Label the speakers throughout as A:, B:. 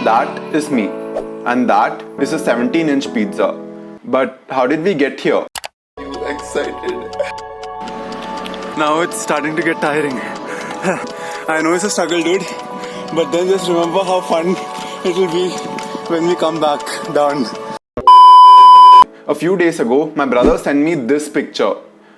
A: That is me. And that is a 17-inch pizza. But how did we get here?
B: You excited?
C: Now it's starting to get tiring. I know it's a struggle, dude. But then just remember how fun it will be when we come back down.
A: A few days ago, my brother sent me this picture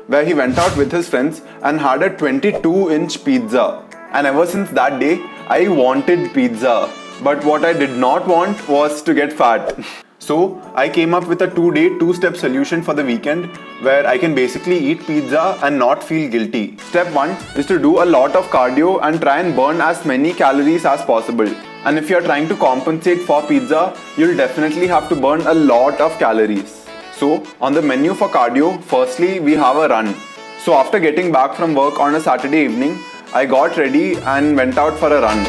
A: where he went out with his friends and had a 22-inch pizza. And ever since that day, I wanted pizza. But what I did not want was to get fat. So I came up with a 2-day, 2-step solution for the weekend where I can basically eat pizza and not feel guilty. Step 1 is to do a lot of cardio and try and burn as many calories as possible. And if you're trying to compensate for pizza, you'll definitely have to burn a lot of calories. So on the menu for cardio, firstly we have a run. So after getting back from work on a Saturday evening, I got ready and went out for a run.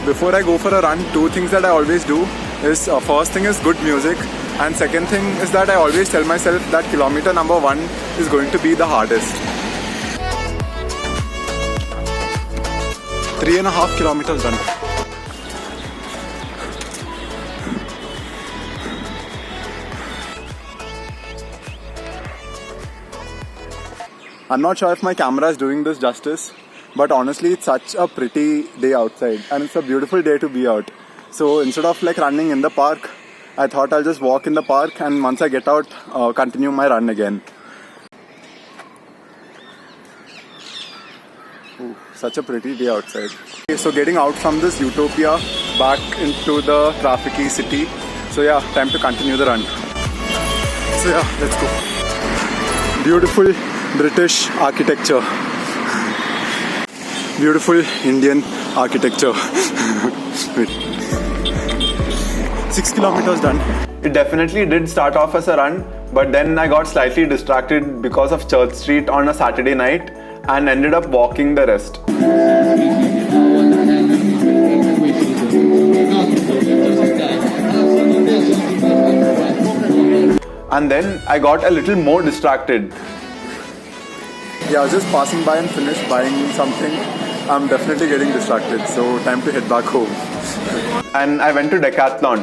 C: Before I go for a run, 2 things that I always do is first thing is good music, and second thing is that I always tell myself that kilometer number 1 is going to be the hardest. 3.5 kilometers done. I'm not sure if my camera is doing this justice, but honestly it's such a pretty day outside and it's a beautiful day to be out. So instead of like running in the park, I thought I'll just walk in the park and once I get out, continue my run again. Ooh, such a pretty day outside. Okay, so getting out from this utopia back into the trafficy city. So yeah, time to continue the run. So yeah, let's go. Beautiful British architecture. Beautiful Indian architecture. 6 kilometers done.
A: It definitely did start off as a run, but then I got slightly distracted because of Church Street on a Saturday night and ended up walking the rest. And then I got a little more distracted.
C: Yeah, I was just passing by and finished buying something. I'm definitely getting distracted, so time to head back home.
A: And I went to Decathlon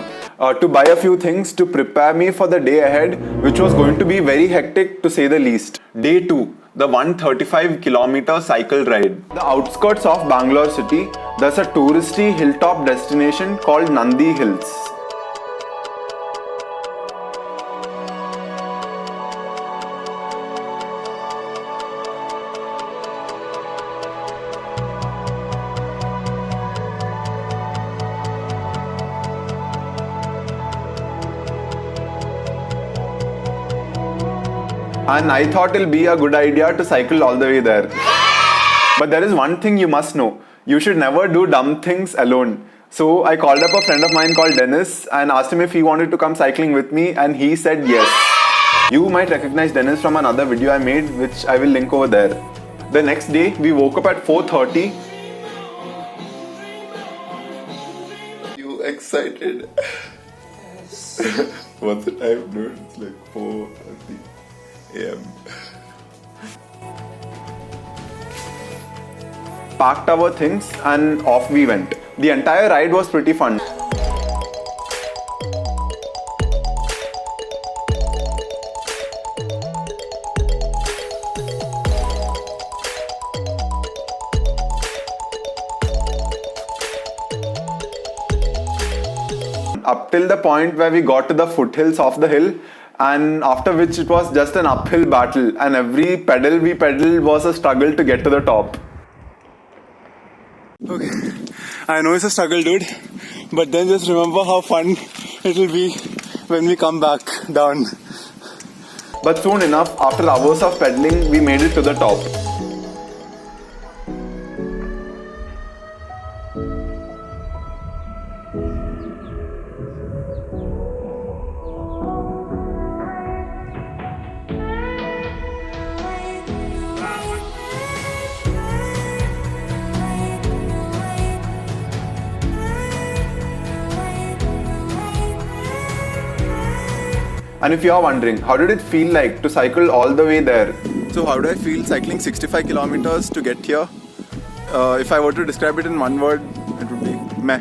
A: to buy a few things to prepare me for the day ahead, which was going to be very hectic to say the least. Day 2, the 135-kilometer cycle ride. The outskirts of Bangalore city, there's a touristy hilltop destination called Nandi Hills. And I thought it'll be a good idea to cycle all the way there. But there is one thing you must know. You should never do dumb things alone. So I called up a friend of mine called Dennis and asked him if he wanted to come cycling with me, and he said yes. You might recognize Dennis from another video I made, which I will link over there. The next day, we woke up at 4:30.
B: You excited? What's the time, dude? It's like 4:30 a.m.
A: Packed our things and off we went. The entire ride was pretty fun. Up till the point where we got to the foothills of the hill, and after which it was just an uphill battle, and every pedal we pedaled was a struggle to get to the top.
C: Okay, I know it's a struggle, dude, but then just remember how fun it will be when we come back down.
A: But soon enough, after hours of pedaling, we made it to the top. And if you are wondering, how did it feel like to cycle all the way there?
C: So how do I feel cycling 65 kilometers to get here? If I were to describe it in one word, it would be meh.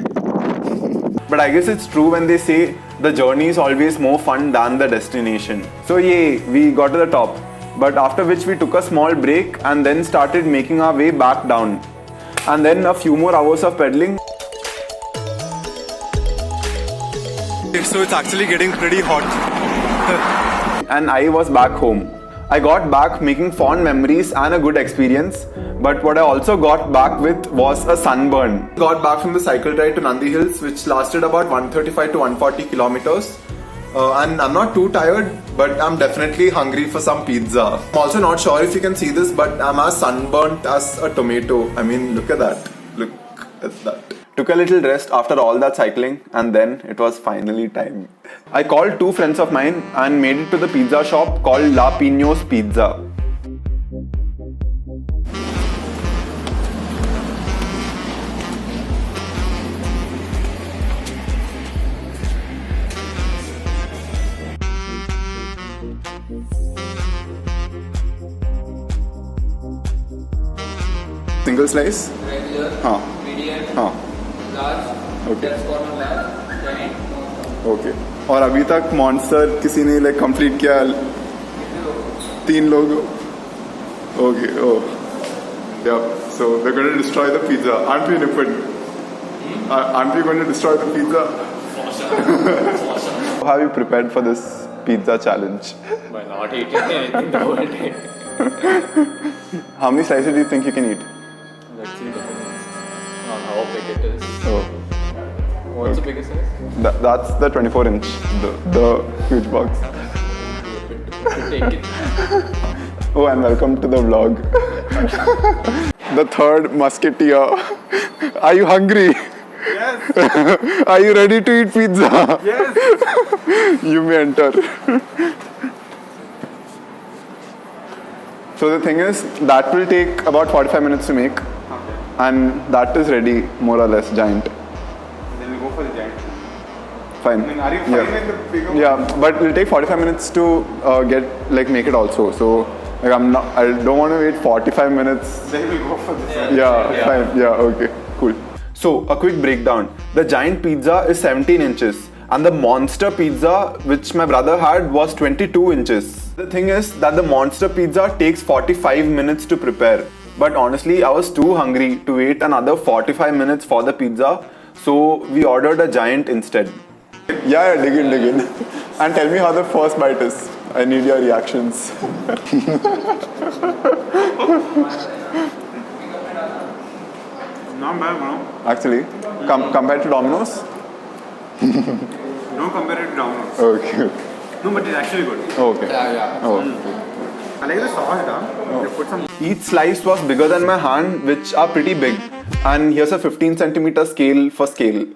A: But I guess it's true when they say the journey is always more fun than the destination. So yay, we got to the top. But after which we took a small break and then started making our way back down. And then a few more hours of pedaling.
C: So it's actually getting pretty hot.
A: And I was back home. I got back making fond memories and a good experience, but what I also got back with was a sunburn. Got back from the cycle ride to Nandi Hills, which lasted about 135 to 140 kilometers. And I'm not too tired, but I'm definitely hungry for some pizza. I'm also not sure if you can see this, but I'm as sunburnt as a tomato. I mean, look at that. Look at that. Took a little rest after all that cycling, and then it was finally time. I called two friends of mine and made it to the pizza shop called La Pinos Pizza.
C: Single slice?
D: Regular,
C: हाँ.
D: medium,
C: हाँ.
D: large,
C: Okay.
D: depth corner large, giant,
C: okay. और अभी तक monster किसी ने like complete किया? 3 लोग. Okay. Oh. Yeah. So they're going to destroy the pizza. Aren't we, Nipun? Aren't we going to destroy the pizza?
A: How have you prepared for this pizza challenge?
D: by not eating anything the whole day.
A: How many slices do you think you can eat?
D: Actually depends on how big it is.
A: Oh,
D: What's the biggest size?
A: that's the 24-inch, the huge box.
D: To take it.
A: Oh, and welcome to the vlog. The third musketeer. Are you hungry?
B: Yes.
A: Are you ready to eat pizza?
B: Yes.
A: You may enter. So the thing is, that will take about 45 minutes to make. And that is ready, more or less, giant.
B: Then we go for the giant.
A: Fine.
B: I mean, are you fine
A: Yeah.
B: with the bigger one?
A: Yeah, but it'll take 45 minutes to make it also. So like I don't want to wait 45 minutes.
B: Then we'll go for this one.
A: Yeah, fine. Yeah, okay, cool. So a quick breakdown. The giant pizza is 17 inches and the monster pizza which my brother had was 22 inches. The thing is that the monster pizza takes 45 minutes to prepare. But honestly, I was too hungry to wait another 45 minutes for the pizza. So we ordered a giant instead. Yeah, dig in. And tell me how the first bite is. I need your reactions.
B: Not bad, bro.
A: Actually, compared to Domino's?
B: Don't compare it to Domino's.
A: Okay.
B: No, but it's actually good.
A: Okay.
D: Yeah.
A: Oh.
B: I like the sauce, huh? You put some.
A: Each slice was bigger than my hand, which are pretty big. And here's a 15 centimeter scale for scale.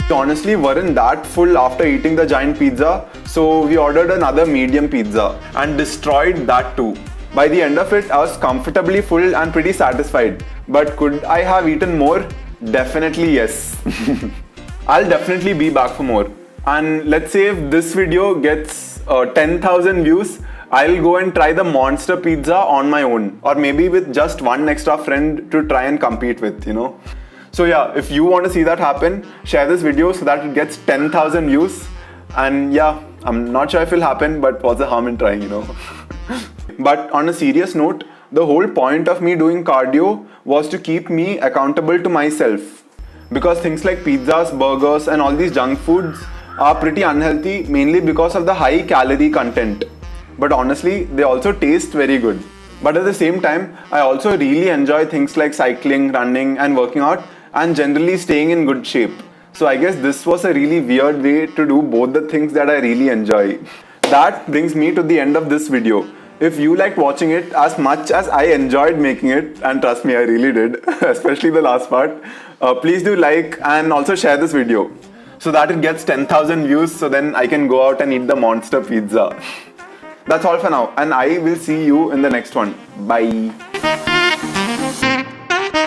A: We honestly weren't that full after eating the giant pizza, so we ordered another medium pizza and destroyed that too. By the end of it, I was comfortably full and pretty satisfied. But could I have eaten more? Definitely yes. I'll definitely be back for more. And let's say if this video gets 10,000 views, I'll go and try the monster pizza on my own, or maybe with just one extra friend to try and compete with, you know. So yeah, if you want to see that happen, share this video so that it gets 10,000 views. And yeah, I'm not sure if it'll happen, but what's the harm in trying, you know. But on a serious note, the whole point of me doing cardio was to keep me accountable to myself. Because things like pizzas, burgers and all these junk foods are pretty unhealthy, mainly because of the high calorie content. But honestly, they also taste very good. But at the same time, I also really enjoy things like cycling, running and working out and generally staying in good shape. So I guess this was a really weird way to do both the things that I really enjoy. That brings me to the end of this video. If you liked watching it as much as I enjoyed making it, and trust me, I really did, especially the last part, please do like and also share this video so that it gets 10,000 views so then I can go out and eat the monster pizza. That's all for now and I will see you in the next one. Bye.